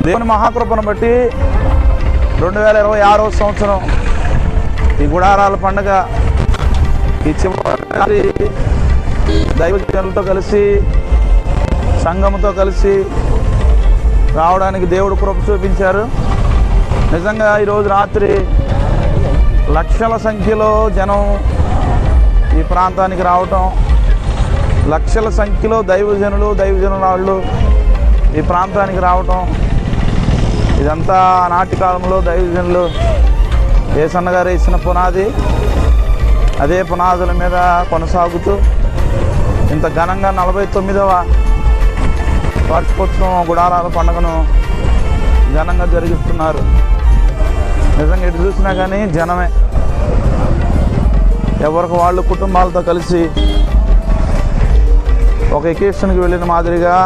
దేవుని మహాకృపను బట్టి 2026వ సంవత్సరం ఈ గుడారాల పండుగ ఈ చివరి దైవజనులతో కలిసి సంఘముతో కలిసి రావడానికి దేవుడు కృప చూపించారు. నిజంగా ఈరోజు రాత్రి లక్షల సంఖ్యలో జనం ఈ ప్రాంతానికి రావటం, లక్షల సంఖ్యలో దైవజనులు ఈ ప్రాంతానికి రావటం, ఇదంతా నాటి కాలంలో దైవజనులు యేసన్న గారు ఇచ్చిన పునాది. అదే పునాదుల మీద కొనసాగుతూ ఇంత ఘనంగా 49వ వార్షికోత్సవం గుడారాల పండుగను ఘనంగా జరిగిస్తున్నారు. నిజంగా ఎటు చూసినా కానీ జనమే, ఎవరికి వాళ్ళు కుటుంబాలతో కలిసి ఒక ఎకేషన్కి వెళ్ళిన మాదిరిగా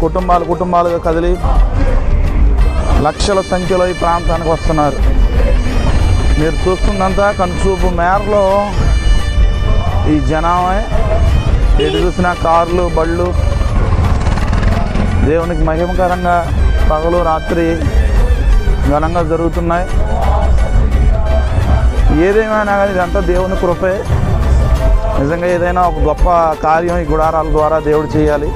కుటుంబాలుగా కదిలి లక్షల సంఖ్యలో ఈ ప్రాంతానికి వస్తున్నారు. మీరు చూస్తుందంతా కనుచూపు మేరలో ఈ జనమే, ఎటు చూసినా కార్లు బళ్ళు దేవునికి మహిమకరంగా పగలు రాత్రి ఘనంగా జరుగుతున్నాయి. ఏదేమైనా కానీ ఇదంతా దేవుని కృపే. నిజంగా ఏదైనా ఒక గొప్ప కార్యం ఈ గుడారాల ద్వారా దేవుడు చేయాలి.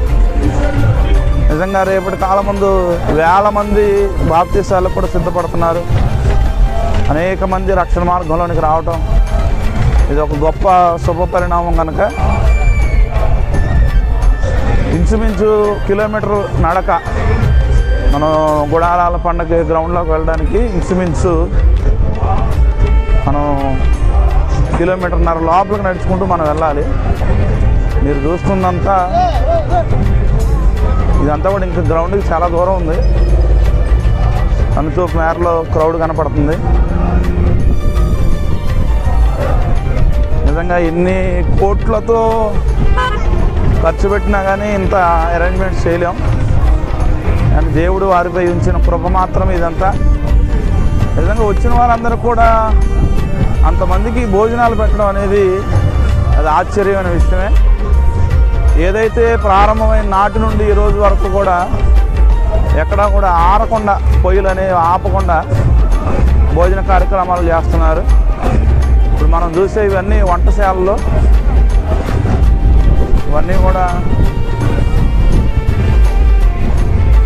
నిజంగా రేపటి కాలం ముందు వేల మంది బాప్తీసాలకు కూడా సిద్ధపడుతున్నారు. అనేక మంది రక్షణ మార్గంలోనికి రావటం ఇది ఒక గొప్ప శుభ పరిణామం. కనుక ఇంచుమించు కిలోమీటర్ నడక మనం గుడారాల పండుగ గ్రౌండ్లోకి వెళ్ళడానికి ఇంచుమించు మనం 1.5 కిలోమీటర్ లోపలికి నడుచుకుంటూ మనం వెళ్ళాలి. మీరు చూస్తుందంతా ఇదంతా కూడా ఇంకా గ్రౌండ్కి చాలా దూరం ఉంది. కనుచూపు మేరలో క్రౌడ్ కనపడుతుంది. నిజంగా ఎన్ని కోట్లతో ఖర్చు పెట్టినా కానీ ఇంత అరేంజ్మెంట్స్ చేయలేం. కానీ దేవుడు వారిపై ఉంచిన కృప మాత్రం ఇదంతా. నిజంగా వచ్చిన వారందరూ కూడా అంతమందికి భోజనాలు పెట్టడం అనేది అది ఆశ్చర్యమైన విషయమే. ఏదైతే ప్రారంభమైన నాటి నుండి ఈ రోజు వరకు కూడా ఎక్కడా కూడా ఆరకుండా, పొయ్యిలు అనేవి ఆపకుండా భోజన కార్యక్రమాలు చేస్తున్నారు. ఇప్పుడు మనం చూసే ఇవన్నీ వంటశాలలో, ఇవన్నీ కూడా